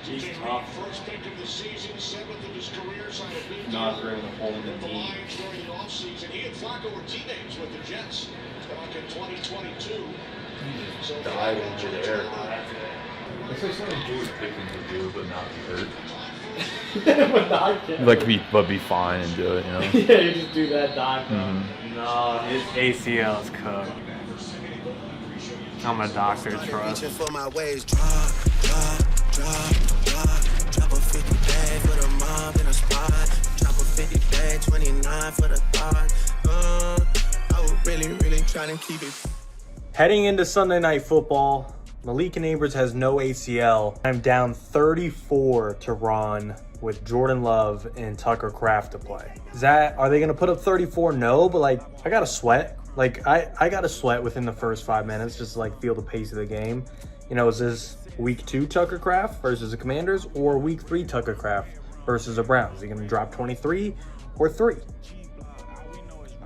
He's tough. Not great with holding the team. He and Flacco were teammates with the Jets back in 2022. So dive into the air. It's like something George Pickens would do, but not be hurt. But not get Like be fine and do it, you know. Yeah, you just do that dive. No, his ACL is cooked. I'm a doctor, trust. For my ways, drop a 50 bag for the mob in a spot. Drop a 50 bag, 29 for the thought. I was really trying to keep it. Heading into Sunday Night Football, Malik Neighbors has no ACL. I'm down 34 to Ron with Jordan Love and Tucker Kraft to play. Are they going to put up 34? No, but like I got to sweat. Like I got to sweat within the first 5 minutes just to like feel the pace of the game. You know, is this week 2 Tucker Kraft versus the Commanders or week 3 Tucker Kraft versus the Browns? Is he going to drop 23 or 3?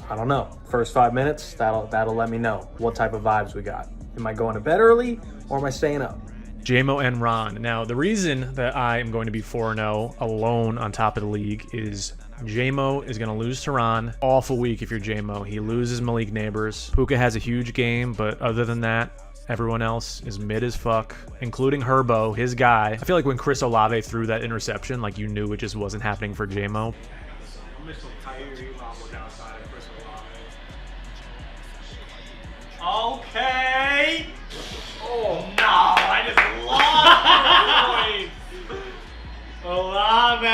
I don't know. First 5 minutes, that'll let me know what type of vibes we got. Am I going to bed early or am I staying up? JMO and Ron. Now, the reason that I am going to be 4-0 alone on top of the league is JMO is going to lose to Ron. Awful week if you're JMO. He loses Malik Neighbors. Puka has a huge game, but other than that, everyone else is mid as fuck, including Herbo, his guy. I feel like when Chris Olave threw that interception, like you knew it just wasn't happening for JMO. Okay. Oh no! I just lost. Olave.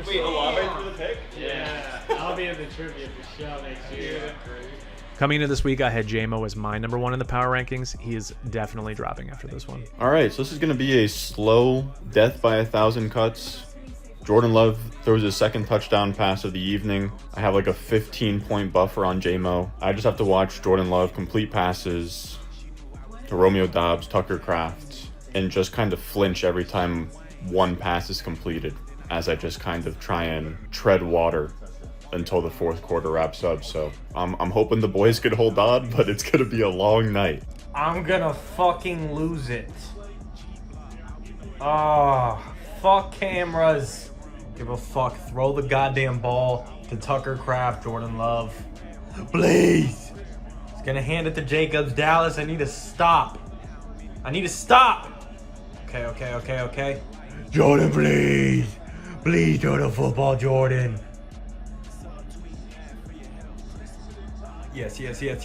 Wait, Olave threw the pick? Yeah, I'll be in the trivia for sure next year. Coming into this week, I had JMO as my number 1 in the power rankings. He is definitely dropping after this one. All right, so this is going to be a slow death by 1,000 cuts. Jordan Love throws his second touchdown pass of the evening. I have like a 15-point buffer on JMO. I just have to watch Jordan Love complete passes to Romeo Doubs, Tucker Kraft, and just kind of flinch every time one pass is completed as I just kind of try and tread water until the fourth quarter wraps up. So I'm hoping the boys could hold on, but it's going to be a long night. I'm gonna fucking lose it. Oh, fuck cameras. Give a fuck. Throw the goddamn ball to Tucker Kraft, Jordan Love. Please. He's gonna hand it to Jacobs. Dallas, I need to stop. Okay. Jordan, please. Please throw the football, Jordan. Yes. Yes, he's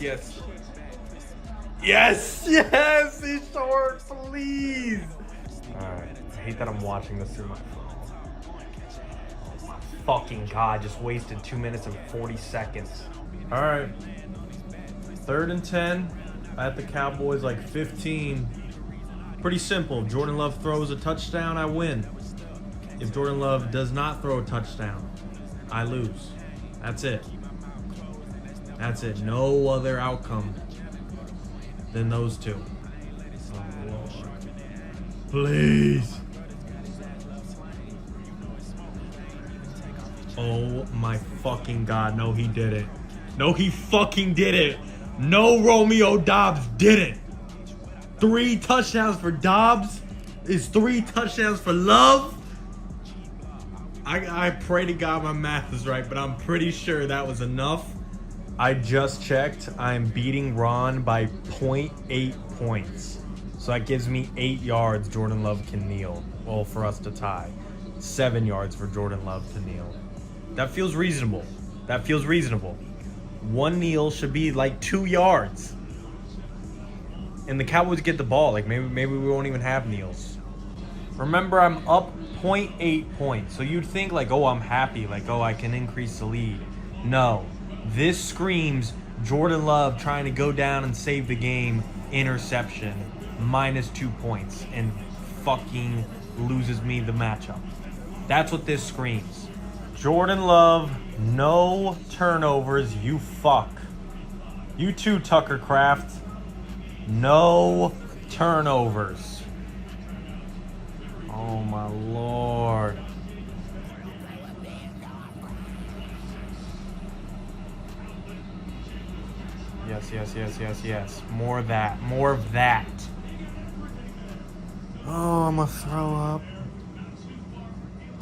short, please. Alright, I hate that I'm watching this through my phone. Oh my fucking god, just wasted 2 minutes and 40 seconds. Alright. 3rd and 10 at the Cowboys, like 15. Pretty simple. If Jordan Love throws a touchdown, I win. If Jordan Love does not throw a touchdown, I lose. That's it. No other outcome than those two. Oh, Lord. Please. Oh my fucking god. No, he did it. No, he fucking did it. No, Romeo Doubs did it. 3 touchdowns for Doubs is 3 touchdowns for Love. I pray to God my math is right, but I'm pretty sure that was enough. I just checked. I'm beating Ron by 0.8 points. So that gives me 8 yards Jordan Love can kneel. Well, for us to tie. 7 yards for Jordan Love to kneel. That feels reasonable. 1 kneel should be like 2 yards. And the Cowboys get the ball. Like maybe we won't even have kneels. Remember, I'm up 0.8 points. So you'd think like, oh, I'm happy. Like, oh, I can increase the lead. No. This screams Jordan Love trying to go down and save the game, interception, -2 points, and fucking loses me the matchup. That's what this screams. Jordan Love, no turnovers, you fuck. You too, Tucker Kraft. No turnovers. Oh my Lord. Yes. More of that. Oh, I'm gonna throw up.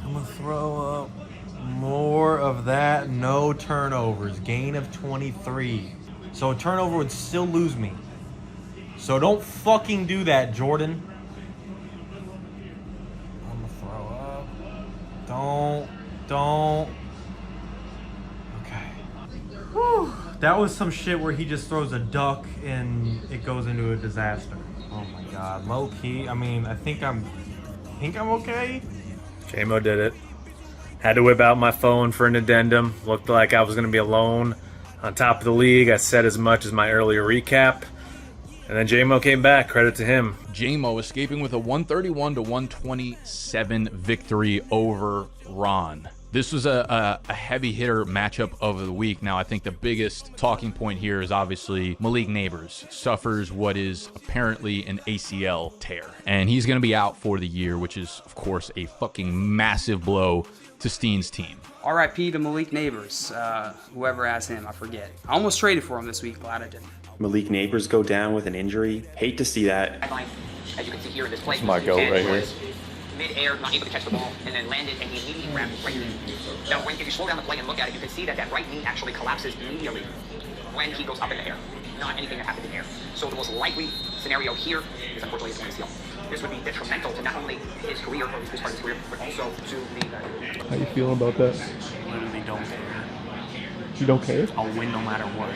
I'm gonna throw up. More of that. No turnovers. Gain of 23. So a turnover would still lose me. So don't fucking do that, Jordan. I'm gonna throw up. Don't. Okay. Whew. That was some shit where he just throws a duck and it goes into a disaster. Oh my god. Low key. I mean, I think I'm okay. JMO did it. Had to whip out my phone for an addendum. Looked like I was going to be alone on top of the league. I said as much as my earlier recap. And then JMO came back. Credit to him. JMO escaping with a 131-127 victory over Ron. This was a heavy hitter matchup of the week. Now, I think the biggest talking point here is obviously Malik Neighbors suffers what is apparently an ACL tear. And he's going to be out for the year, which is, of course, a fucking massive blow to Steen's team. RIP to Malik Neighbors. Whoever has him, I forget. I almost traded for him this week. Glad I didn't. Malik Neighbors go down with an injury. Hate to see that. As you can see here in this play, That's my goat right here. Mid-air, not able to catch the ball, and then landed, and he immediately grabbed his right knee. Now, if you slow down the play and look at it, you can see that that right knee actually collapses immediately when he goes up in the air. Not anything that happened in the air. So the most likely scenario here is unfortunately it's ACL. This would be detrimental to not only his career, or his part of his career, but also to the... How you feeling about that? Literally don't care. You don't care? I'll win no matter what.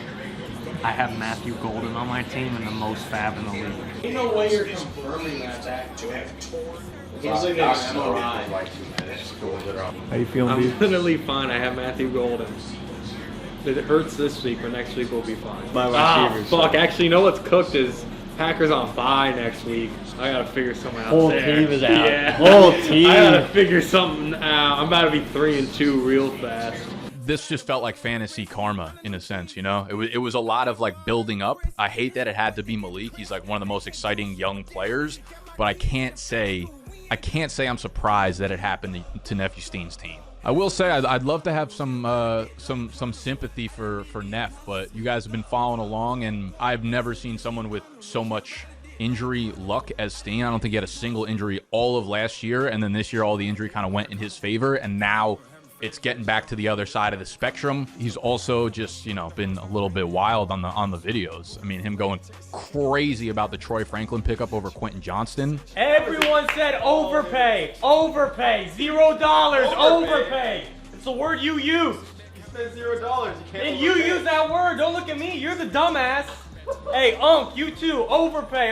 I have Matthew Golden on my team and the most fab in the league. Ain't no way you're confirming that back quick. How you feeling, I'm dude? literally fine. I have Matthew Golden. It hurts this week, but next week we'll be fine. My receivers. Fuck. Actually, you know what's cooked is Packers on bye next week. I gotta figure something out. Whole there. team is out. Yeah. Whole team. I gotta figure something out. I'm about to be 3-2 real fast. This just felt like fantasy karma in a sense, you know? It was a lot of like building up. I hate that it had to be Malik. He's like one of the most exciting young players, but I can't say I'm surprised that it happened to Nephew Steen's team. I will say I'd love to have some sympathy for Neff, but you guys have been following along, and I've never seen someone with so much injury luck as Steen. I don't think he had a single injury all of last year, and then this year all the injury kind of went in his favor, and now it's getting back to the other side of the spectrum. He's also just, you know, been a little bit wild on the videos. I mean, him going crazy about the Troy Franklin pickup over Quentin Johnston. Everyone said overpay. Overpay. $0. Overpay. It's the word you use. You spent $0. You can't. And you use that word. Don't look at me. You're the dumbass. Hey, Unk, you too. Overpay.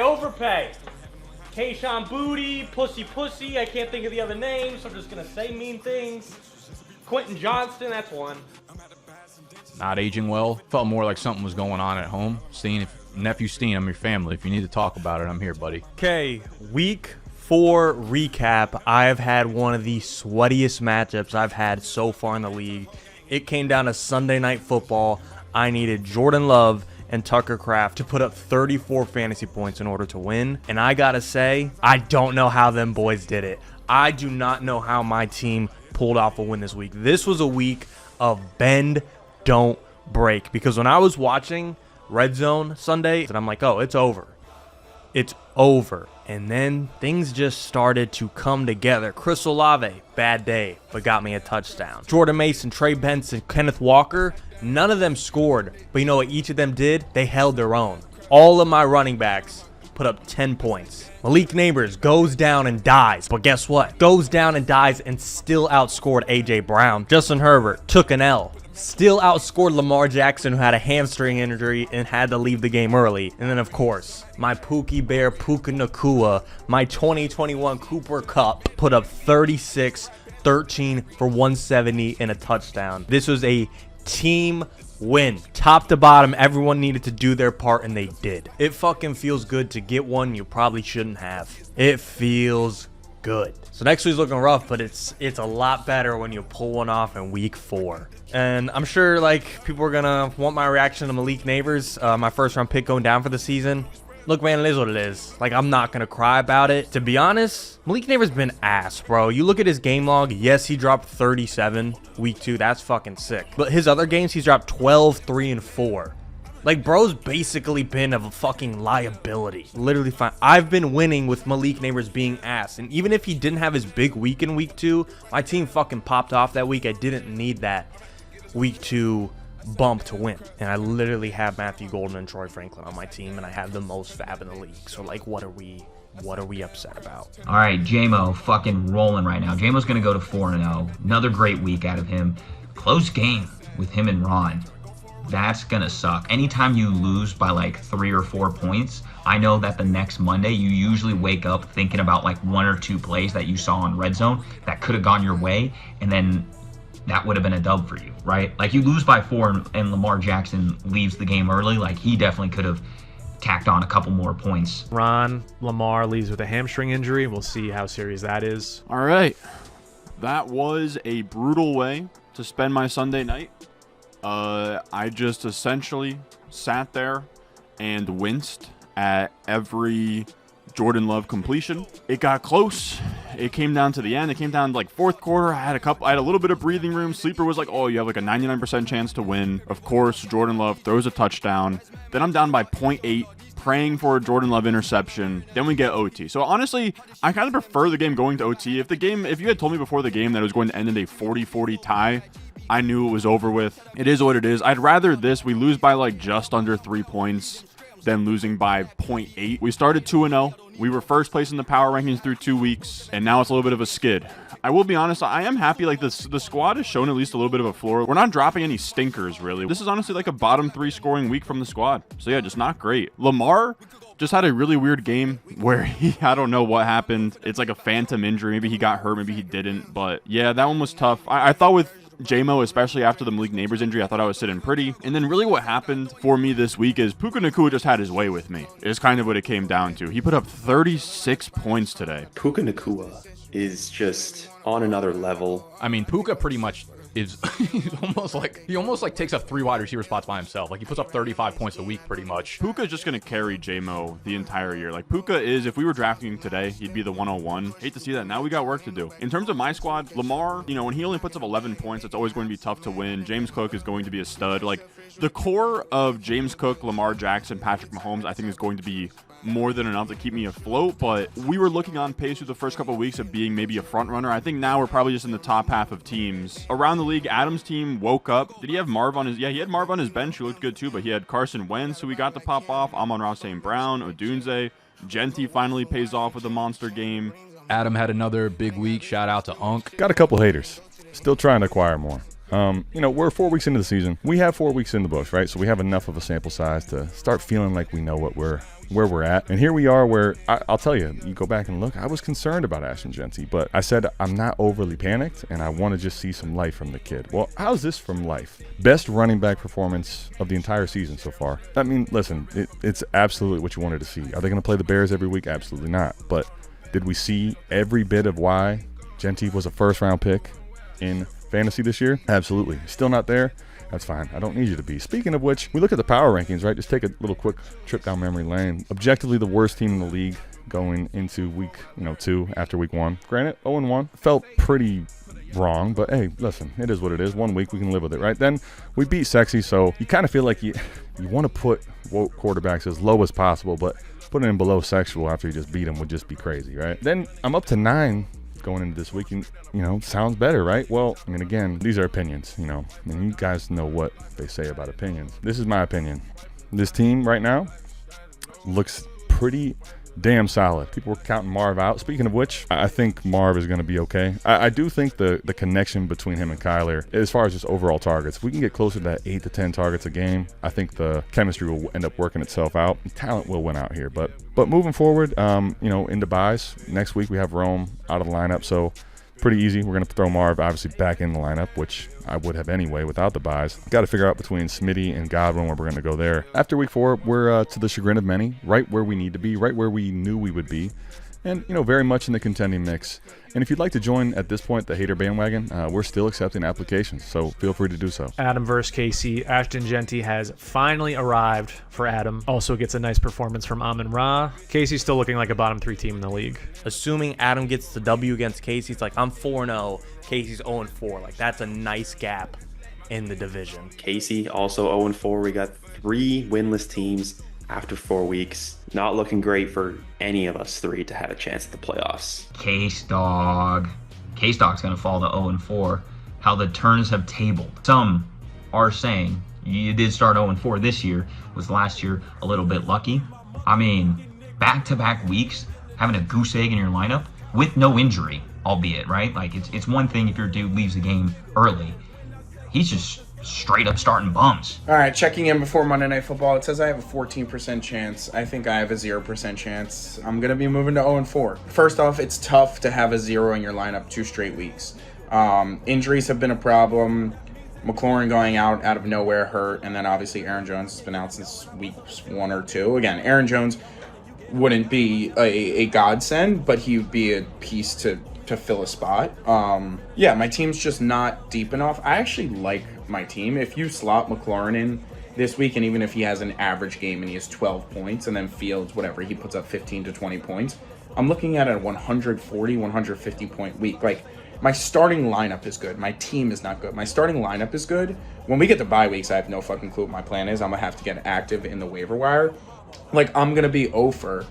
Kayshawn Booty, Pussy. I can't think of the other names, so I'm just going to say mean things. Quentin Johnston, that's one. Not aging well. Felt more like something was going on at home. Steen, Nephew Steen, I'm your family. If you need to talk about it, I'm here, buddy. Okay, week 4 recap. I have had one of the sweatiest matchups I've had so far in the league. It came down to Sunday Night Football. I needed Jordan Love and Tucker Kraft to put up 34 fantasy points in order to win. And I gotta say, I don't know how them boys did it. I do not know how my team pulled off a win this week. This was a week of bend, don't break. Because when I was watching Red Zone Sunday, and I'm like, oh, it's over. It's over. And then things just started to come together. Chris Olave, bad day, but got me a touchdown. Jordan Mason, Trey Benson, Kenneth Walker, none of them scored. But you know what each of them did? They held their own. All of my running backs put up 10 points. Malik Neighbors goes down and dies, but guess what? Goes down and dies and still outscored A.J. Brown. Justin Herbert took an L. Still outscored Lamar Jackson, who had a hamstring injury and had to leave the game early. And then, of course, my Pookie Bear Puka Nakua, my 2021 Cooper Kupp, put up 36, 13 for 170 and a touchdown. This was a team win. Top to bottom, everyone needed to do their part, and they did. It fucking feels good to get one you probably shouldn't have. It feels good. So next week's looking rough, but it's a lot better when you pull one off in week 4. And I'm sure like people are gonna want my reaction to Malik Neighbors, my first round pick going down for the season. Look, man, it is what it is. Like, I'm not gonna cry about it. To be honest, Malik Neighbors been ass, bro. You look at his game log. Yes, he dropped 37 week 2. That's fucking sick. But his other games, he's dropped 12, 3, and 4. Like, bro's basically been a fucking liability. Literally fine. I've been winning with Malik Neighbors being ass. And even if he didn't have his big week in week 2, my team fucking popped off that week. I didn't need that week 2 bump to win. And I literally have Matthew Golden and Troy Franklin on my team, and I have the most fab in the league. So, like, what are we upset about? All right, J-Mo fucking rolling right now. J-Mo's going to go to 4-0. Another great week out of him. Close game with him and Ron. That's going to suck. Anytime you lose by like 3 or 4 points, I know that the next Monday you usually wake up thinking about like 1 or 2 plays that you saw on Red Zone that could have gone your way, and then that would have been a dub for you, right? Like you lose by 4 and Lamar Jackson leaves the game early, like he definitely could have tacked on a couple more points. Lamar leaves with a hamstring injury. We'll see how serious that is. All right. That was a brutal way to spend my Sunday night. I just essentially sat there and winced at every Jordan Love completion. It got close. It came down to the end. It came down to like fourth quarter. I had a little bit of breathing room. Sleeper was like, oh, you have like a 99% chance to win. Of course, Jordan Love throws a touchdown. Then I'm down by 0.8, praying for a Jordan Love interception. Then we get OT. So honestly, I kind of prefer the game going to OT. If you had told me before the game that it was going to end in a 40-40 tie, I knew it was over with. It is what it is. I'd rather we lose by like just under 3 points than losing by 0.8. We started 2-0. We were first place in the power rankings through 2 weeks, and now it's a little bit of a skid. I will be honest, I am happy. Like the squad has shown at least a little bit of a floor. We're not dropping any stinkers, really. This is honestly like a bottom 3 scoring week from the squad. So yeah, just not great. Lamar just had a really weird game where I don't know what happened. It's like a phantom injury. Maybe he got hurt, maybe he didn't. But yeah, that one was tough. I thought with J-Mo, especially after the Malik Neighbors injury, I thought I was sitting pretty. And then really what happened for me this week is Puka Nacua just had his way with me. Is kind of what it came down to. He put up 36 points today. Puka Nacua is just on another level. I mean, Puka pretty much is he almost like takes up 3 wide receiver spots by himself. Like he puts up 35 points a week pretty much. Puka's just going to carry J-Mo the entire year. Like Puka is, if we were drafting him today, he'd be the 101. Hate to see that. Now we got work to do. In terms of my squad, Lamar, when he only puts up 11 points, it's always going to be tough to win. James Cook is going to be a stud. Like the core of James Cook, Lamar Jackson, Patrick Mahomes, I think is going to be more than enough to keep me afloat, but we were looking on pace through the first couple of weeks of being maybe a front runner. I think now we're probably just in the top half of teams. Around the league, Adam's team woke up. Did he have Marv on his... Yeah, he had Marv on his bench, who looked good too, but he had Carson Wentz, who we got to pop off, Amon-Ra St. Brown, Odunze. Genti finally pays off with a monster game. Adam had another big week. Shout out to Unk. Got a couple haters. Still trying to acquire more. We're 4 weeks into the season. We have 4 weeks in the books, right? So we have enough of a sample size to start feeling like we know where we're at. And here we are where, I'll tell you go back and look, I was concerned about Ashton Genti, but I said I'm not overly panicked and I want to just see some life from the kid. Well, how's this from life? Best running back performance of the entire season so far. I mean, listen, it's absolutely what you wanted to see. Are they going to play the Bears every week? Absolutely not. But did we see every bit of why Genti was a first-round pick in fantasy this year? Absolutely. Still not there? That's fine. I don't need you to be. Speaking of which, we look at the power rankings, right? Just take a little quick trip down memory lane. Objectively, the worst team in the league going into week 2 after week 1. Granted, 0-1. Felt pretty wrong, but hey, listen, it is what it is. 1 week, we can live with it, right? Then we beat Sexy, so you kind of feel like you want to put quarterbacks as low as possible, but putting him below Sexual after you just beat him would just be crazy, right? Then I'm up to 9 going into this week, and sounds better, right? Well, I mean, again, these are opinions, and you guys know what they say about opinions. This is my opinion. This team right now looks pretty damn solid. People were counting Marv out. Speaking of which, I think Marv is going to be okay. I do think the connection between him and Kyler, as far as just overall targets, if we can get closer to that 8 to 10 targets a game, I think the chemistry will end up working itself out. Talent will win out here, but moving forward, into buys, next week we have Rome out of the lineup, so pretty easy. We're going to throw Marv obviously back in the lineup, which I would have anyway without the buys. Got to figure out between Smitty and Godwin where we're going to go there. After week 4, we're to the chagrin of many, right where we need to be, right where we knew we would be, and very much in the contending mix. And if you'd like to join at this point the hater bandwagon, we're still accepting applications, so feel free to do so. Adam versus Casey. Ashton Genti has finally arrived for Adam. Also gets a nice performance from Amon-Ra. Casey's still looking like a bottom 3 team in the league. Assuming Adam gets the W against Casey, it's like I'm 4-0, Casey's 0-4. Like, that's a nice gap in the division. Casey also 0-4. We got 3 winless teams after 4 weeks. Not looking great for any of us 3 to have a chance at the playoffs. K-Stock's going to fall to 0-4. How the turns have tabled. Some are saying you did start 0-4 this year. Was last year a little bit lucky? I mean, back-to-back weeks having a goose egg in your lineup with no injury, albeit, right? Like, it's one thing if your dude leaves the game early. He's just straight up starting bums. All right, checking in before Monday Night Football. It says I have a 14% chance. I think I have a 0% chance. I'm going to be moving to 0-4. First off, it's tough to have a 0 in your lineup 2 straight weeks. Injuries have been a problem. McLaurin going out of nowhere hurt, and then obviously Aaron Jones has been out since weeks 1 or 2. Again, Aaron Jones wouldn't be a godsend, but he would be a piece to fill a spot. Yeah, my team's just not deep enough. I actually like my team. If you slot McLaurin in this week, and even if he has an average game and he has 12 points, and then Fields, whatever, he puts up 15 to 20 points, I'm looking at a 140, 150 point week. Like, my starting lineup is good. My team is not good. My starting lineup is good. When we get to bye weeks, I have no fucking clue what my plan is. I'm going to have to get active in the waiver wire. Like, I'm going to be over,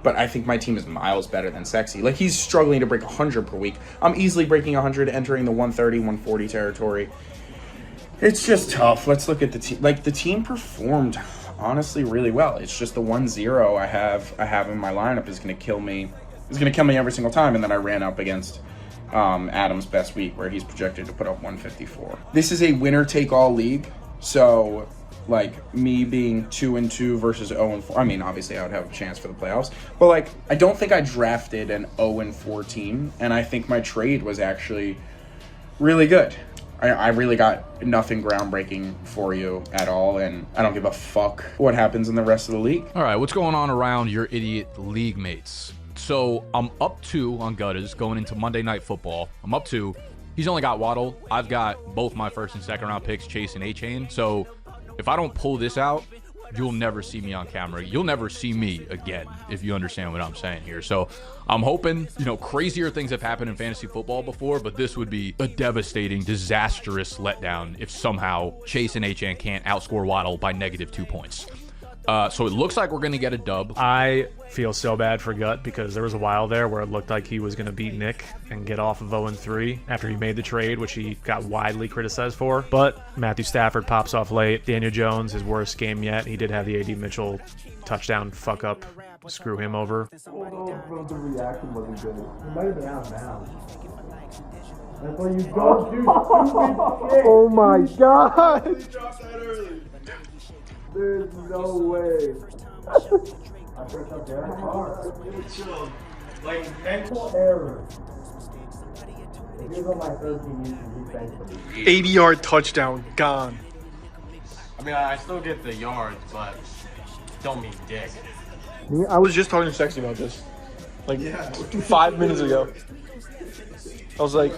but I think my team is miles better than Sexy. Like, he's struggling to break 100 per week. I'm easily breaking 100, entering the 130, 140 territory. It's just tough. Let's look at the team. Like, the team performed, honestly, really well. It's just the 1-0 I have in my lineup is going to kill me. It's going to kill me every single time, and then I ran up against Adam's best week, where he's projected to put up 154. This is a winner-take-all league, so like me being 2-2 versus 0-4. I mean, obviously I would have a chance for the playoffs, but like I don't think I drafted an 0-4 team, and I think my trade was actually really good. I really got nothing groundbreaking for you at all, and I don't give a fuck what happens in the rest of the league. All right, what's going on around your idiot league mates? So I'm up 2 on Gutters going into Monday Night Football. I'm up 2. He's only got Waddle. I've got both my first and second round picks, Chase and A-Chain. So if I don't pull this out, you'll never see me on camera. You'll never see me again, if you understand what I'm saying here. So I'm hoping, crazier things have happened in fantasy football before, but this would be a devastating, disastrous letdown if somehow Chase and A-Chain can't outscore Waddle by -2 points. So it looks like we're going to get a dub. I feel so bad for Gut because there was a while there where it looked like he was going to beat Nick and get off of 0-3 after he made the trade, which he got widely criticized for. But Matthew Stafford pops off late. Daniel Jones, his worst game yet. He did have the A.D. Mitchell touchdown fuck up. Screw him over. The reaction wasn't good. It might have been out of bounds. That's why you don't do stupid shit. Oh my god! There's no way. I picked up Derek Carr. Like, Mental error. If he was on my 13 years, he's thankful. 80-yard touchdown, gone. I mean, I still get the yards, but don't mean dick. I was just talking to Sexy about this, like 5 minutes ago. I was like,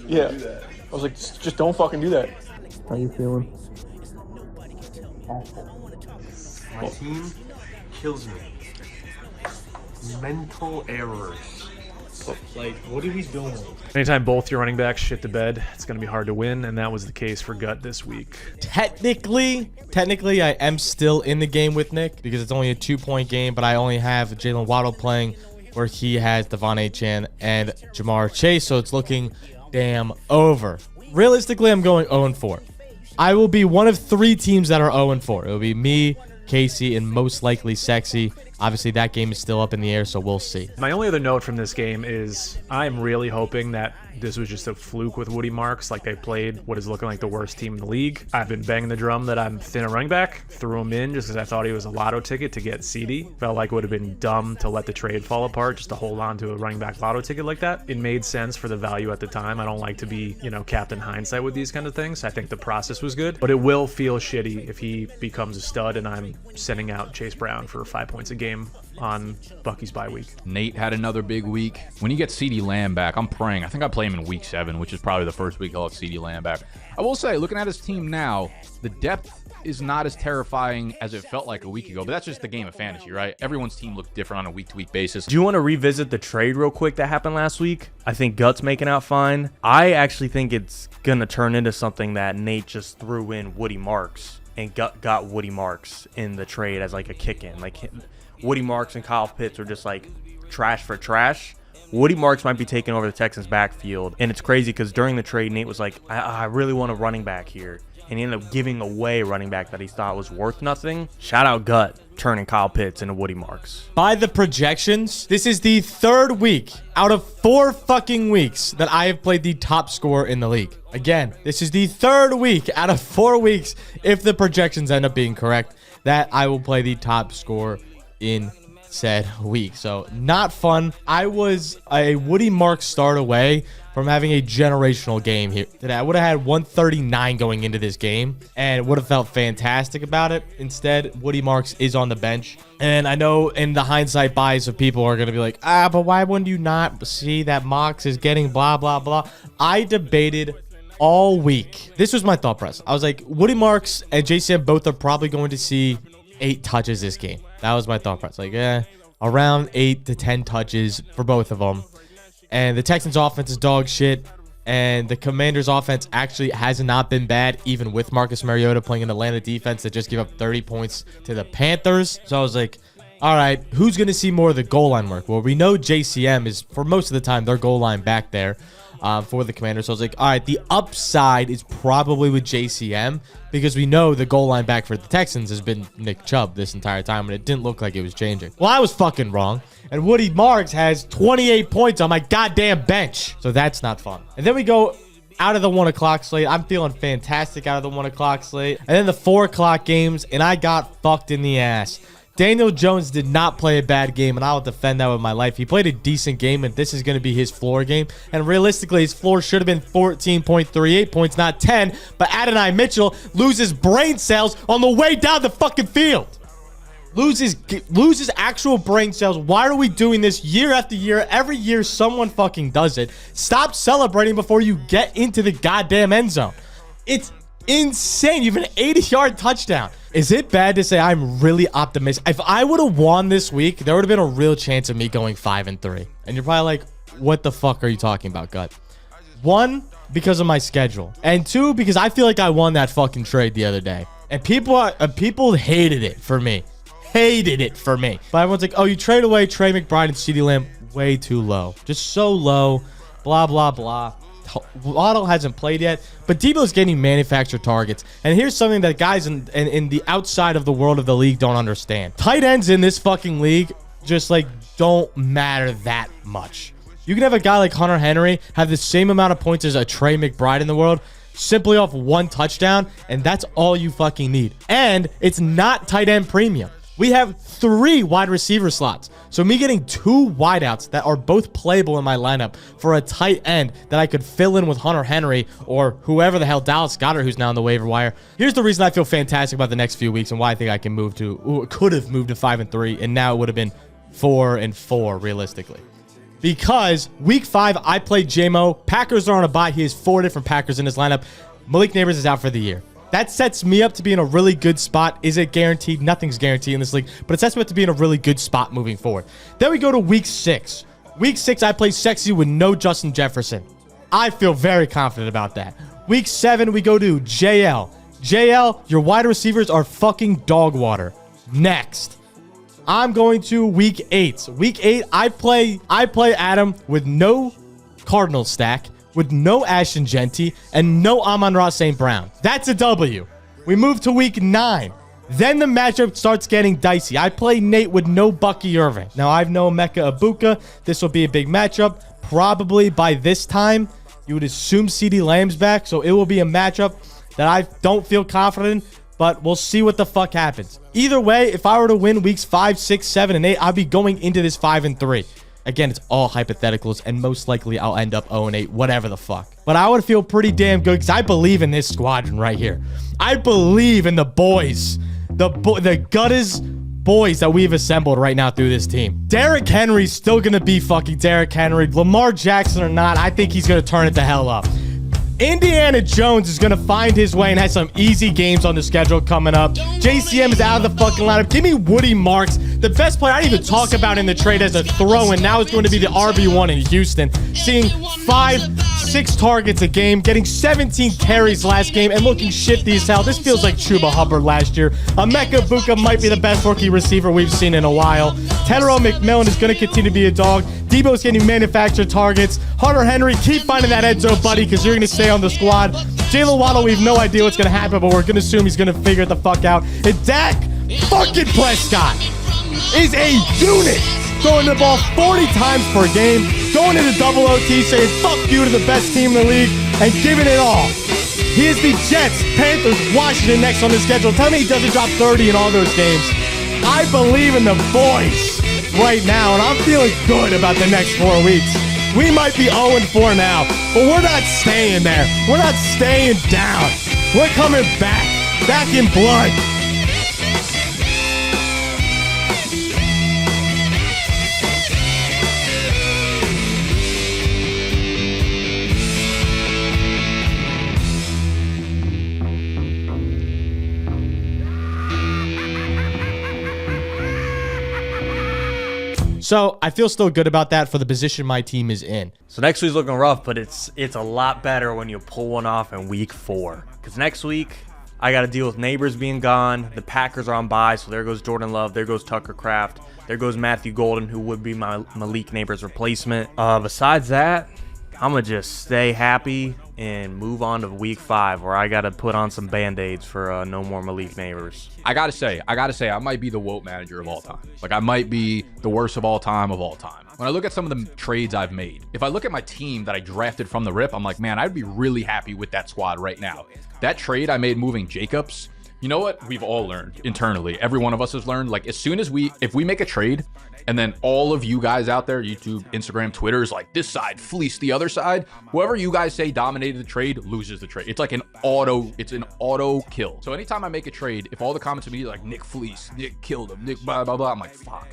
yeah. I was like, just don't fucking do that. How you feeling? My team kills me. Mental errors. Like, what are we doing? Anytime both your running backs shit the bed, it's going to be hard to win, and that was the case for Gut this week. Technically, I am still in the game with Nick because it's only a 2-point game, but I only have Jalen Waddle playing where he has Devon Achane and Jamar Chase, so it's looking damn over. Realistically, I'm going 0-4. I will be one of 3 teams that are 0-4. It will be me, Casey, and most likely Sexy. Obviously, that game is still up in the air, so we'll see. My only other note from this game is I'm really hoping that this was just a fluke with Woody Marks, like they played what is looking like the worst team in the league. I've been banging the drum that I'm thin a running back, threw him in just because I thought he was a lotto ticket to get CD. Felt like it would have been dumb to let the trade fall apart just to hold on to a running back lotto ticket like that. It made sense for the value at the time. I don't like to be, Captain Hindsight with these kind of things. I think the process was good, but it will feel shitty if he becomes a stud and I'm sending out Chase Brown for 5 points a game game on Bucky's bye week. Nate had another big week. When he gets CeeDee Lamb back, I'm praying. I think I play him in week 7, which is probably the first week he'll have CeeDee Lamb back. I will say, looking at his team now, the depth is not as terrifying as it felt like a week ago, but that's just the game of fantasy, right? Everyone's team looks different on a week-to-week basis. Do you want to revisit the trade real quick that happened last week? I think Gut's making out fine. I actually think it's going to turn into something that Nate just threw in Woody Marks, and Gut got Woody Marks in the trade as like a kick-in. Like Woody Marks and Kyle Pitts are just like trash for trash. Woody Marks might be taking over the Texans' backfield, and it's crazy because during the trade, Nate was like, I really want a running back here. And he ended up giving away a running back that he thought was worth nothing. Shout out Gut turning Kyle Pitts into Woody Marks. By the projections, this is the 3rd week out of 4 fucking weeks that I have played the top scorer in the league. Again, this is the 3rd week out of 4 weeks, if the projections end up being correct, that I will play the top scorer in said week. So not fun. I was a Woody Marks start away from having a generational game here today. I would have had 139 going into this game and would have felt fantastic about it. Instead, Woody Marks is on the bench. And I know in the hindsight bias of people are going to be like, but why wouldn't you not see that Marks is getting blah, blah, blah. I debated all week. This was my thought process. I was like, Woody Marks and JCM both are probably going to see 8 touches this game. That was my thought process. Like, around 8 to 10 touches for both of them. And the Texans offense is dog shit. And the Commanders offense actually has not been bad, even with Marcus Mariota playing an Atlanta defense that just gave up 30 points to the Panthers. So I was like, all right, who's going to see more of the goal line work? Well, we know JCM is, for most of the time, their goal line back there for the Commanders. So I was like, all right, the upside is probably with JCM because we know the goal line back for the Texans has been Nick Chubb this entire time, and it didn't look like it was changing. Well, I was fucking wrong. And Woody Marks has 28 points on my goddamn bench. So that's not fun. And then we go out of the 1 o'clock slate. I'm feeling fantastic out of the 1 o'clock slate. And then the 4 o'clock games, and I got fucked in the ass. Daniel Jones did not play a bad game, and I'll defend that with my life. He played a decent game, and this is going to be his floor game. And realistically, his floor should have been 14.38 points, not 10. But Adonai Mitchell loses brain cells on the way down the fucking field. Loses actual brain cells. Why are we doing this year after year? Every year, someone fucking does it. Stop celebrating before you get into the goddamn end zone. It's insane. You have an 80-yard touchdown. Is it bad to say I'm really optimistic? If I would have won this week, there would have been a real chance of me going 5-3. And you're probably like, what the fuck are you talking about, Gut? 1, because of my schedule. And 2, because I feel like I won that fucking trade the other day. And people hated it for me. Hated it for me. But everyone's like, oh, you trade away Trey McBride and CeeDee Lamb. Way too low. Just so low. Blah, blah, blah. Waddle hasn't played yet, but Debo's getting manufactured targets. And here's something that guys in the outside of the world of the league don't understand. Tight ends in this fucking league just like don't matter that much. You can have a guy like Hunter Henry have the same amount of points as a Trey McBride in the world simply off 1 touchdown, and that's all you fucking need. And it's not tight end premium. We have 3 wide receiver slots. So me getting 2 wideouts that are both playable in my lineup for a tight end that I could fill in with Hunter Henry or whoever the hell, Dallas Goedert, who's now on the waiver wire. Here's the reason I feel fantastic about the next few weeks and why I think I can could have moved to 5-3, and now it would have been 4-4 realistically. Because week 5, I played J-Mo. Packers are on a bye. He has 4 different Packers in his lineup. Malik Neighbors is out for the year. That sets me up to be in a really good spot. Is it guaranteed? Nothing's guaranteed in this league, but it sets me up to be in a really good spot moving forward. Then we go to week 6. Week 6, I play sexy with no Justin Jefferson. I feel very confident about that. Week 7, we go to JL. JL, your wide receivers are fucking dog water. Next, I'm going to week 8. Week 8, I play Adam with no Cardinals stack, with no Ashton Genty, and no Amon-Ra St. Brown. That's a W. We move to week 9. Then the matchup starts getting dicey. I play Nate with no Bucky Irving. Now, I have no Emeka Ibuka. This will be a big matchup. Probably by this time, you would assume CeeDee Lamb's back, so it will be a matchup that I don't feel confident in, but we'll see what the fuck happens. Either way, if I were to win weeks 5, 6, 7, and 8, I'll be going into this 5-3. Again, it's all hypotheticals, and most likely I'll end up 0-8, whatever the fuck. But I would feel pretty damn good because I believe in this squadron right here. I believe in the boys. The Gutters boys that we've assembled right now through this team. Derrick Henry's still going to be fucking Derrick Henry. Lamar Jackson or not, I think he's going to turn it the hell up. Indiana Jones is going to find his way and has some easy games on the schedule coming up. JCM is out of the fucking lineup. Give me Woody Marks, the best player I didn't even talk about in the trade as a throw-in. Now it's going to be the RB1 in Houston. Seeing 5-6 targets a game, getting 17 carries last game, and looking shifty as hell. This feels like Chuba Hubbard last year. Emeka Buka might be the best rookie receiver we've seen in a while. Tedero McMillan is going to continue to be a dog. Debo's getting manufactured targets. Hunter Henry, keep finding that end zone, buddy, because you're going to stay on the squad. Jalen Waddle, we have no idea what's going to happen, but we're going to assume he's going to figure it the fuck out. And Dak fucking Prescott is a unit, throwing the ball 40 times per game, going into double OT, saying fuck you to the best team in the league, and giving it all. He is the Jets, Panthers, Washington next on the schedule. Tell me he doesn't drop 30 in all those games. I believe in the boys right now, and I'm feeling good about the next 4 weeks. We might be 0-4 now, but we're not staying there. We're not staying down. We're coming back in blood. So I feel still good about that for the position my team is in. So next week's looking rough, but it's a lot better when you pull one off in week 4. Because next week, I got to deal with Neighbors being gone. The Packers are on bye, so there goes Jordan Love. There goes Tucker Kraft. There goes Matthew Golden, who would be my Malik Neighbors replacement. Besides that, I'm going to just stay happy and move on to week 5, where I got to put on some Band-Aids for no more Malik Neighbors. I gotta say, I might be the woke manager of all time. Like, I might be the worst of all time. When I look at some of the trades I've made, if I look at my team that I drafted from the rip, I'm like, man, I'd be really happy with that squad right now. That trade I made moving Jacobs, you know what? We've all learned internally. Every one of us has learned, like, as soon as if we make a trade and then all of you guys out there, YouTube, Instagram, Twitter, is like, this side fleeced the other side, whoever you guys say dominated the trade loses the trade. It's like an auto kill. So anytime I make a trade, if all the comments are like, Nick fleeced, Nick killed him, Nick blah, blah, blah, I'm like, fuck.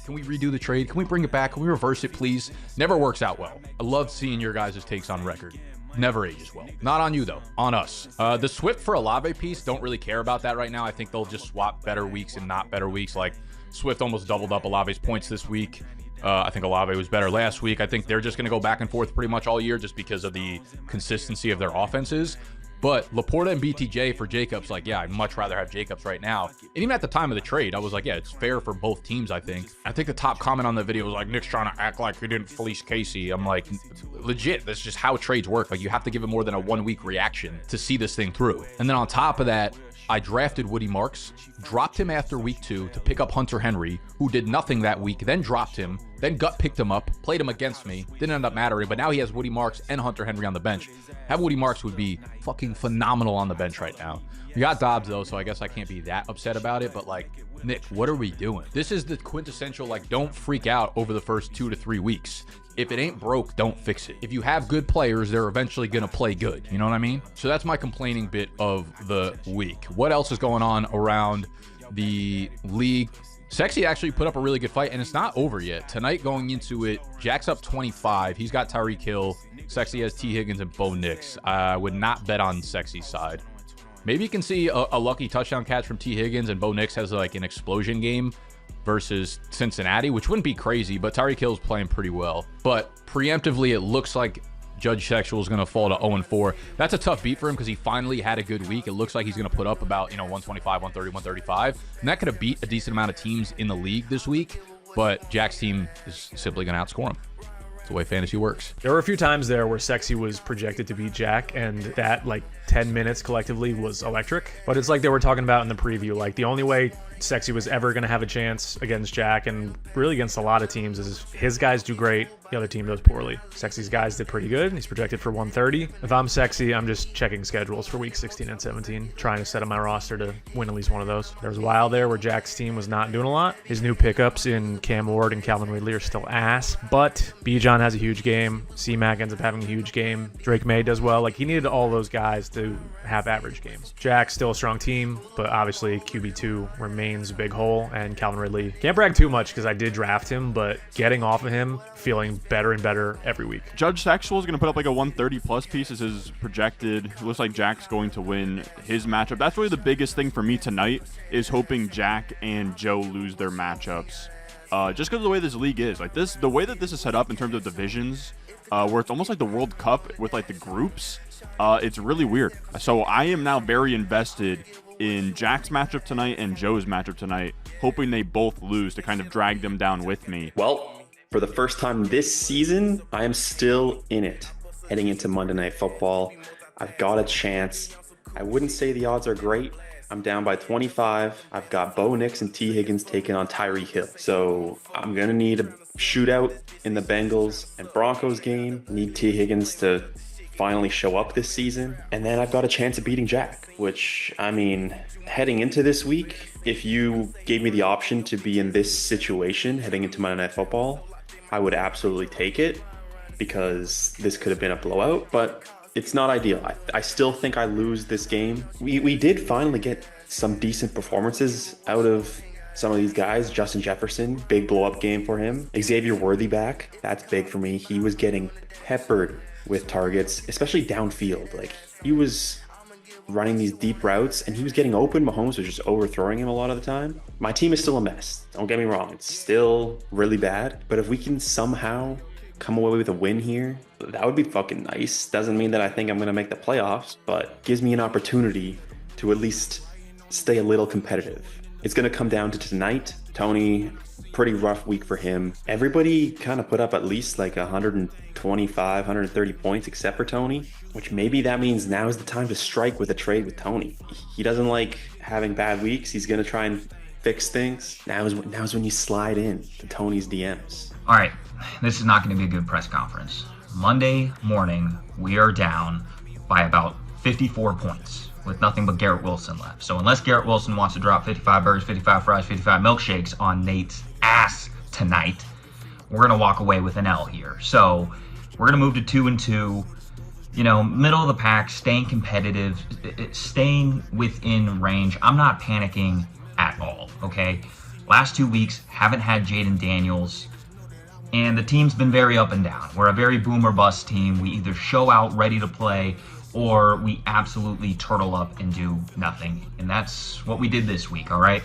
Can we redo the trade? Can we bring it back? Can we reverse it, please? Never works out well. I love seeing your guys' takes on record. Never ages well. Not on you, though. On us. The Swift for Olave piece, don't really care about that right now. I think they'll just swap better weeks and not better weeks. Like, Swift almost doubled up Olave's points this week. I think Olave was better last week. I think they're just going to go back and forth pretty much all year just because of the consistency of their offenses. But Laporta and BTJ for Jacobs, like, yeah, I'd much rather have Jacobs right now. And even at the time of the trade, I was like, yeah, it's fair for both teams, I think. I think the top comment on the video was like, Nick's trying to act like he didn't fleece Casey. I'm like, legit, that's just how trades work. Like, you have to give it more than a 1 week reaction to see this thing through. And then on top of that, I drafted Woody Marks, dropped him after week 2 to pick up Hunter Henry, who did nothing that week, then dropped him, then gut picked him up, played him against me, didn't end up mattering, but now he has Woody Marks and Hunter Henry on the bench. Have Woody Marks would be fucking phenomenal on the bench right now. We got Dobbs, though, so I guess I can't be that upset about it, but, like, Nick, what are we doing? This is the quintessential, like, don't freak out over the first 2 to 3 weeks. If it ain't broke, don't fix it. If you have good players, they're eventually going to play good. You know what I mean? So that's my complaining bit of the week. What else is going on around the league? Sexy actually put up a really good fight, and it's not over yet. Tonight, going into it, Jack's up 25. He's got Tyreek Hill. Sexy has T. Higgins and Bo Nix. I would not bet on Sexy's side. Maybe you can see a lucky touchdown catch from T. Higgins, and Bo Nix has like an explosion game versus Cincinnati, which wouldn't be crazy, but Tyreek Hill's playing pretty well. But preemptively, it looks like Judge Sexual is going to fall to 0-4. That's a tough beat for him because he finally had a good week. It looks like he's going to put up about, 125, 130, 135. And that could have beat a decent amount of teams in the league this week, but Jack's team is simply going to outscore him. That's the way fantasy works. There were a few times there where Sexy was projected to beat Jack, and that, 10 minutes collectively was electric. But it's like they were talking about in the preview, like, the only way Sexy was ever going to have a chance against Jack, and really against a lot of teams, is his guys do great, the other team does poorly. Sexy's guys did pretty good. He's projected for 130. If I'm Sexy, I'm just checking schedules for week 16 and 17, trying to set up my roster to win at least one of those. There was a while there where Jack's team was not doing a lot. His new pickups in Cam Ward and Calvin Ridley are still ass, but Bijan has a huge game. C-Mac ends up having a huge game. Drake May does well. Like, he needed all those guys to have average games. Jack's still a strong team, but obviously QB2 remains a big hole, and Calvin Ridley, can't brag too much because I did draft him, but getting off of him, feeling better and better every week. Judge Sexual is going to put up like a 130-plus piece as his projected. It looks like Jack's going to win his matchup. That's really the biggest thing for me tonight, is hoping Jack and Joe lose their matchups. Just because of the way this league is. Like the way that this is set up in terms of divisions, where it's almost like the World Cup with like the groups, it's really weird. So I am now very invested in Jack's matchup tonight and Joe's matchup tonight, hoping they both lose to kind of drag them down with me. Well, for the first time this season, I am still in it. Heading into Monday Night Football, I've got a chance. I wouldn't say the odds are great. I'm down by 25. I've got Bo Nix and T. Higgins taking on Tyreek Hill. So I'm going to need a shootout in the Bengals and Broncos game. I need T. Higgins to finally show up this season. And then I've got a chance of beating Jack, which, I mean, heading into this week, if you gave me the option to be in this situation heading into Monday Night Football, I would absolutely take it, because this could have been a blowout. But it's not ideal. I still think I lose this game. We did finally get some decent performances out of some of these guys. Justin Jefferson, big blow-up game for him. Xavier Worthy back, that's big for me. He was getting peppered with targets, especially downfield. Like, he was running these deep routes and he was getting open. Mahomes was just overthrowing him a lot of the time. My team is still a mess. Don't get me wrong. It's still really bad. But if we can somehow come away with a win here, that would be fucking nice. Doesn't mean that I think I'm going to make the playoffs, but gives me an opportunity to at least stay a little competitive. It's going to come down to tonight. Tony, pretty rough week for him. Everybody kind of put up at least like 125, 130 points except for Tony, which maybe that means now is the time to strike with a trade with Tony. He doesn't like having bad weeks. He's going to try and fix things. Now is when you slide in to Tony's DMs. All right, this is not going to be a good press conference. Monday morning, we are down by about 54 points with nothing but Garrett Wilson left. So unless Garrett Wilson wants to drop 55 burgers, 55 fries, 55 milkshakes on Nate's ass tonight, we're going to walk away with an L here. So we're going to move to 2-2, you know, middle of the pack, staying competitive, staying within range. I'm not panicking at all, okay? Last 2 weeks, haven't had Jaden Daniels, and the team's been very up and down. We're a very boom or bust team. We either show out ready to play, or we absolutely turtle up and do nothing. And that's what we did this week, all right?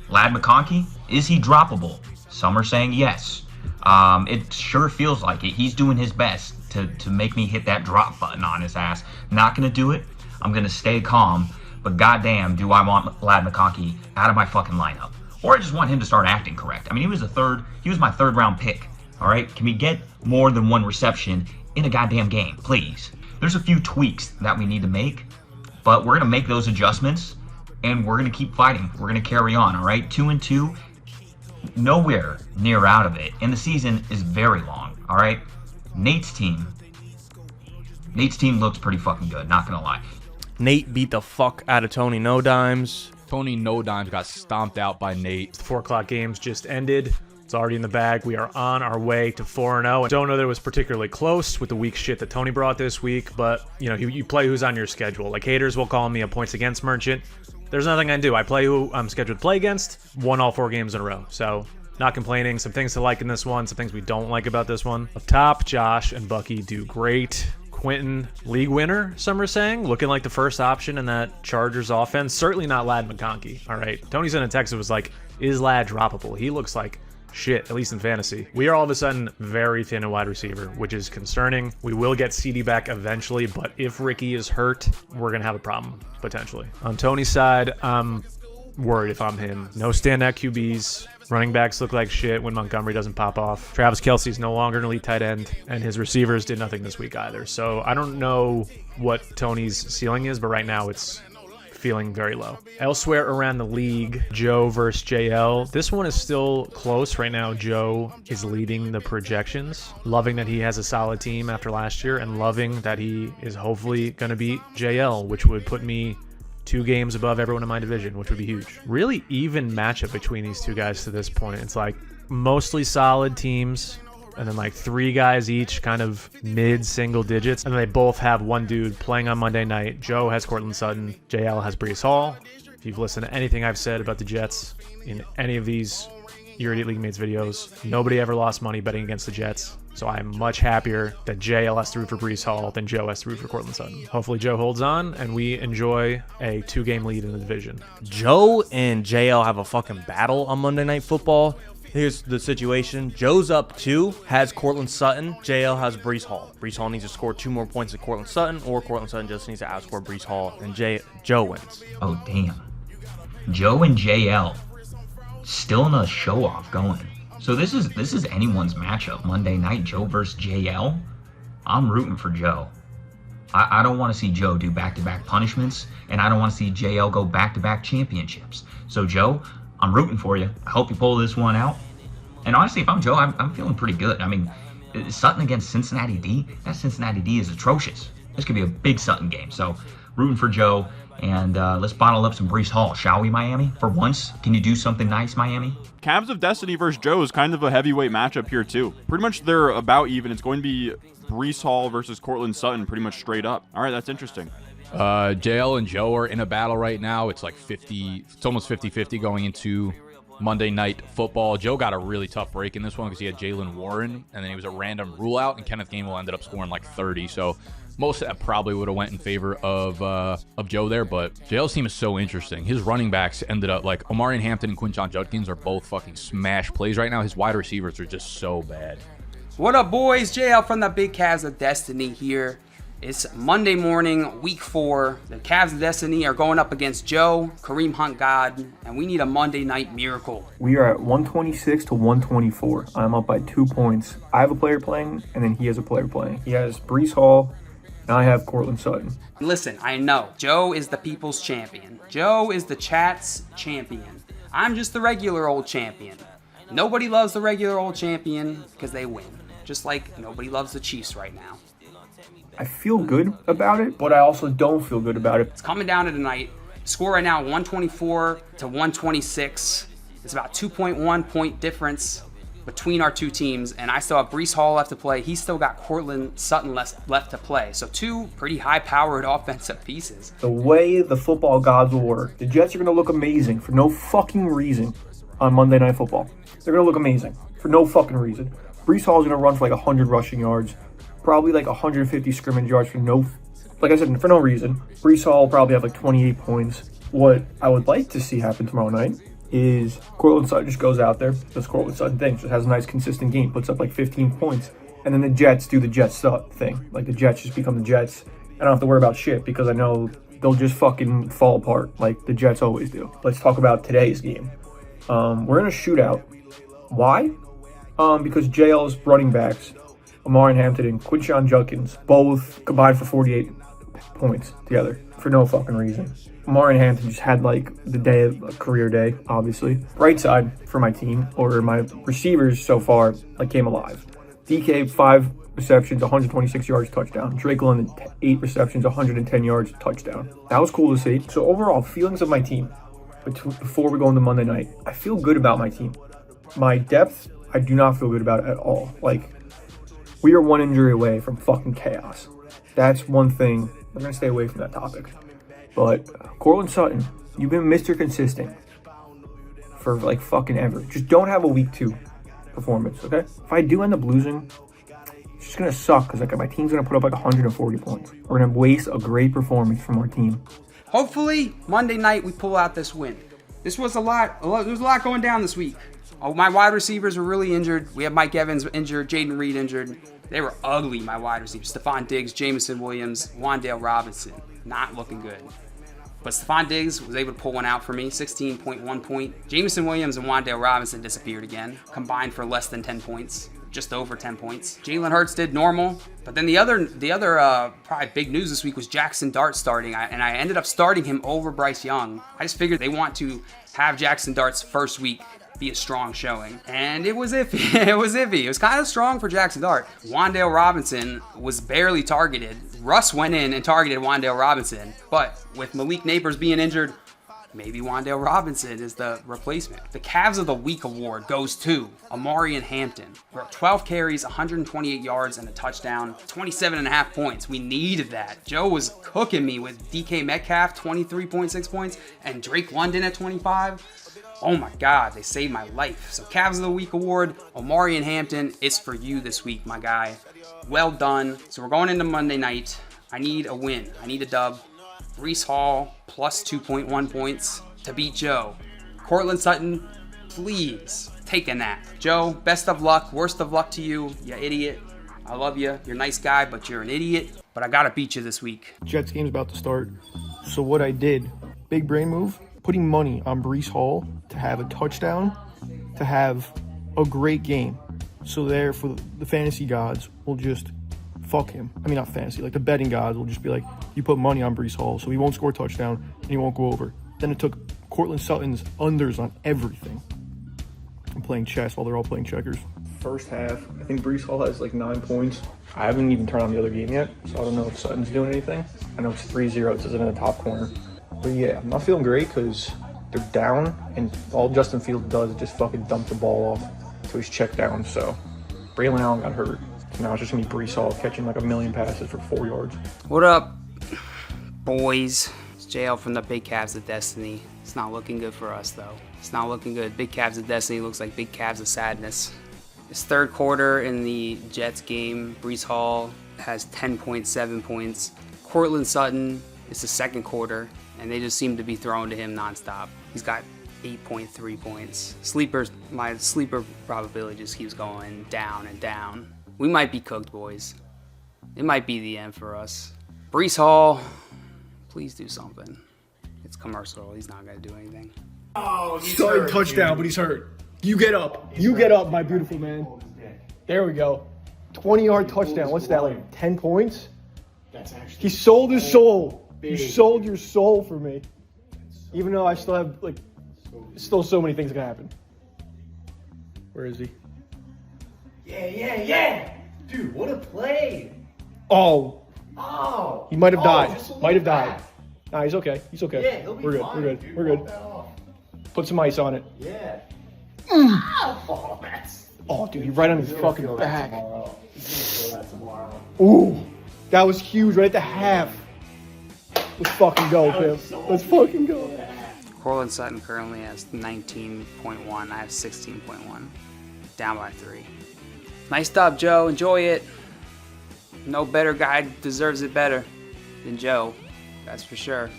Ladd McConkey, is he droppable? Some are saying yes. It sure feels like it. He's doing his best to make me hit that drop button on his ass. Not going to do it. I'm going to stay calm. But goddamn, do I want Ladd McConkey out of my fucking lineup. Or I just want him to start acting correct. I mean, he was my third round pick, all right? Can we get more than one reception in a goddamn game, please? There's a few tweaks that we need to make, but we're going to make those adjustments, and we're going to keep fighting. We're going to carry on, all right? 2-2, nowhere near out of it, and the season is very long, all right? Nate's team looks pretty fucking good, not going to lie. Nate beat the fuck out of Tony No Dimes. Tony No Dimes got stomped out by Nate. The 4 o'clock games just ended. It's already in the bag. We are on our way to 4-0. Don't know that it was particularly close with the weak shit that Tony brought this week, but you know, you play who's on your schedule. Like, haters will call me a points against merchant. There's nothing I can do. I play who I'm scheduled to play against. Won all 4 games in a row. So not complaining. Some things to like in this one, some things we don't like about this one. Up top, Josh and Bucky do great. Quentin, league winner, some are saying, looking like the first option in that Chargers offense. Certainly not Ladd McConkey. All right. Tony sent a text that was like, is Ladd droppable? He looks like shit, at least in fantasy. We are all of a sudden very thin in wide receiver, which is concerning. We will get CD back eventually, but if Ricky is hurt, we're going to have a problem, potentially. On Tony's side, I'm worried if I'm him. No standout QBs. Running backs look like shit when Montgomery doesn't pop off. Travis Kelce's no longer an elite tight end, and his receivers did nothing this week either. So I don't know what Tony's ceiling is, but right now it's feeling very low. Elsewhere around the league, Joe versus JL. This one is still close right now. Joe is leading the projections. Loving that he has a solid team after last year, and loving that he is hopefully going to beat JL, which would put me 2 games above everyone in my division, which would be huge. Really even matchup between these two guys to this point. It's like mostly solid teams. and then like 3 guys each kind of mid-single digits. And then they both have one dude playing on Monday night. Joe has Cortland Sutton. JL has Breece Hall. If you've listened to anything I've said about the Jets in any of these Your Elite League Mates videos, nobody ever lost money betting against the Jets. So I'm much happier that JL has to root for Breece Hall than Joe has to root for Cortland Sutton. Hopefully Joe holds on and we enjoy a 2-game lead in the division. Joe and JL have a fucking battle on Monday Night Football. Here's the situation. Joe's up 2, has Cortland Sutton. JL has Breece Hall. Breece Hall needs to score 2 more points than Cortland Sutton, or Cortland Sutton just needs to outscore Breece Hall, and Joe wins. Oh, damn. Joe and JL still in a show-off going. So this is anyone's matchup. Monday night, Joe versus JL. I'm rooting for Joe. I don't want to see Joe do back-to-back punishments, and I don't want to see JL go back-to-back championships. So Joe, I'm rooting for you. I hope you pull this one out. And honestly, if I'm Joe, I'm feeling pretty good. I mean, Sutton against Cincinnati D, that Cincinnati D is atrocious. This could be a big Sutton game. So rooting for Joe. And let's bottle up some Breece Hall, shall we, Miami? For once, can you do something nice, Miami? Cavs of Destiny versus Joe is kind of a heavyweight matchup here, too. Pretty much they're about even. It's going to be Breece Hall versus Cortland Sutton pretty much straight up. All right, that's interesting. JL and Joe are in a battle right now. It's like 50, it's almost 50-50 going into Monday Night Football. Joe got a really tough break in this one because he had Jalen Warren, and then he was a random rule out, and Kenneth Gainwell ended up scoring like 30. So most of that probably would have went in favor of Joe there, but JL's team is so interesting. His running backs ended up like Omarion Hampton and Quinshon Judkins are both fucking smash plays right now. His wide receivers are just so bad. What up, boys? JL from the Big Cavs of Destiny here. It's Monday morning, week 4. The Cavs of Destiny are going up against Joe, Kareem Hunt God, and we need a Monday night miracle. We are at 126 to 124. I'm up by 2 points. I have a player playing, and then he has a player playing. He has Breece Hall, and I have Cortland Sutton. Listen, I know, Joe is the people's champion. Joe is the chat's champion. I'm just the regular old champion. Nobody loves the regular old champion because they win. Just like nobody loves the Chiefs right now. I feel good about it, but I also don't feel good about it. It's coming down to tonight. Score right now, 124 to 126. It's about 2.1 point difference between our two teams, and I still have Breece Hall left to play. He's still got Cortland Sutton left to play. So 2 pretty high-powered offensive pieces. The way the football gods will work, the Jets are going to look amazing for no fucking reason on Monday Night Football. They're going to look amazing for no fucking reason. Breece Hall is going to run for like 100 rushing yards, probably like 150 scrimmage yards for no reason. Breece Hall will probably have like 28 points. What I would like to see happen tomorrow night is Cortland Sutton just goes out there, does Cortland Sutton thing, just has a nice consistent game, puts up like 15 points, and then the Jets do the Jets thing. Like the Jets just become the Jets. I don't have to worry about shit because I know they'll just fucking fall apart like the Jets always do. Let's talk about today's game. We're in a shootout. Why? Because JL's running backs, Omarion Hampton and Quinshon Judkins, both combined for 48 points together for no fucking reason. Omarion Hampton just had like the day of a career day, obviously. Right side for my team, or my receivers so far, like came alive. DK, 5 receptions, 126 yards, touchdown. Drake London, 8 receptions, 110 yards, touchdown. That was cool to see. So overall, feelings of my team before we go into Monday night, I feel good about my team. My depth, I do not feel good about it at all. Like, we are 1 injury away from fucking chaos. That's one thing. I'm going to stay away from that topic. But Cortland Sutton, you've been Mr. Consistent for like fucking ever. Just don't have a week 2 performance, okay? If I do end up losing, it's just going to suck because like my team's going to put up like 140 points. We're going to waste a great performance from our team. Hopefully, Monday night we pull out this win. This was there was a lot going down this week. Oh, my wide receivers were really injured. We have Mike Evans injured, Jaden Reed injured. They were ugly, my wide receivers. Stephon Diggs, Jameson Williams, Wan'Dale Robinson. Not looking good. But Stephon Diggs was able to pull one out for me, 16.1 point. Jameson Williams and Wan'Dale Robinson disappeared again, combined for less than 10 points. Just over 10 points. Jalen Hurts did normal. But then the other probably big news this week was Jackson Dart starting. And I ended up starting him over Bryce Young. I just figured they want to have Jackson Dart's first week be a strong showing. And it was iffy. It was iffy. It was kind of strong for Jackson Dart. Wan'Dale Robinson was barely targeted. Russ went in and targeted Wan'Dale Robinson. But with Malik Neighbors being injured, Maybe Wan'Dale Robinson is the replacement. The Cavs of the Week award goes to Amari and Hampton. We're 12 carries, 128 yards, and a touchdown, 27.5 points. We needed that. Joe was cooking me with DK Metcalf, 23.6 points, and Drake London at 25. Oh my God, they saved my life. So Cavs of the Week award, Omari and Hampton, it's for you this week, my guy. Well done. So we're going into Monday night. I need a win. I need a dub. Breece Hall plus 2.1 points to beat Joe. Cortland Sutton, please take a nap. Joe, best of luck. Worst of luck to you, you idiot. I love you. You're a nice guy, but you're an idiot. But I gotta beat you this week. Jets game's about to start. So what I did, big brain move, putting money on Breece Hall to have a touchdown, to have a great game. So therefore, the fantasy gods will just fuck him. I mean, not fantasy, like the betting gods will just be like, you put money on Breece Hall, so he won't score a touchdown and he won't go over. Then it took Cortland Sutton's unders on everything. I'm playing chess while they're all playing checkers. First half, I think Breece Hall has like 9 points. I haven't even turned on the other game yet, so I don't know if Sutton's doing anything. I know it's 3-0, it says it in the top corner. But yeah, I'm not feeling great because they're down, and all Justin Fields does is just fucking dump the ball off to his check down. So Braylon Allen got hurt. So now it's just gonna be Breece Hall catching like a million passes for 4 yards. What up, boys? It's JL from the Big Cavs of Destiny. It's not looking good for us, though. It's not looking good. Big Cavs of Destiny looks like Big Cavs of Sadness. It's third quarter in the Jets game. Breece Hall has 10.7 points. Cortland Sutton, it's the second quarter, and they just seem to be throwing to him nonstop. He's got 8.3 points. My sleeper probability just keeps going down and down. We might be cooked, boys. It might be the end for us. Breece Hall, please do something. It's commercial. He's not going to do anything. Oh, starting touchdown, but he's hurt. You get up. You get up, my beautiful man. There we go. 20-yard touchdown. What's that, like 10 points? That's actually. He sold his soul. You sold your soul for me. Even though I still have, like, still so many things that can happen. Where is he? Yeah. Dude, what a play. Oh. Oh. He might have died. Just a Might have little died. back. Nah, he's okay. He's okay. Yeah, he'll be We're good. fine, We're good. dude. We're good. Walk that off. Put some ice on it. Yeah. Oh, that's. Oh, dude, he's right on his fucking Feel back. that tomorrow. He's gonna feel that tomorrow. Ooh. That was huge right at the half. Let's fucking go, Pim. Let's fucking go. Cortland Sutton currently has 19.1. I have 16.1. Down by 3. Nice job, Joe. Enjoy it. No better guy deserves it better than Joe. That's for sure.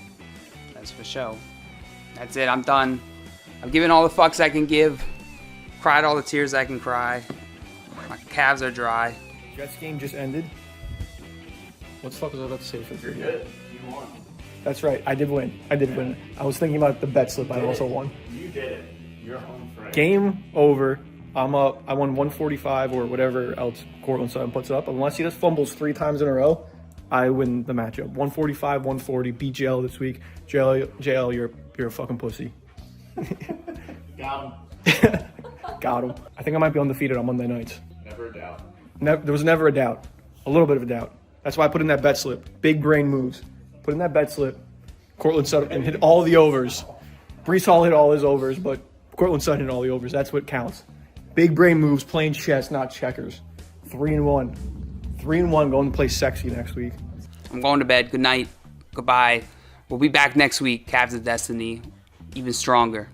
That's for sure. That's it. I'm done. I've given all the fucks I can give. Cried all the tears I can cry. My calves are dry. Jets game just ended. What the fuck was I about to say for the Good. You won. That's right. I did win. I was thinking about the bet slip. I also won. You did it. You're home free. Game over. I'm up. I won 145 or whatever else Cortland Sutton puts up. Unless he just fumbles 3 times in a row, I win the matchup. 145, 140. Beat JL this week. JL, you're a fucking pussy. Got him. Got him. I think I might be undefeated on Monday nights. Never a doubt. There was never a doubt. A little bit of a doubt. That's why I put in that bet slip. Big brain moves. Put in that bet slip. Cortland Sutton and hit all the overs. Breece Hall hit all his overs, but Cortland Sutton hit all the overs. That's what counts. Big brain moves, playing chess, not checkers. 3-1. 3-1, going to play sexy next week. I'm going to bed. Good night. Goodbye. We'll be back next week. Cavs of Destiny. Even stronger.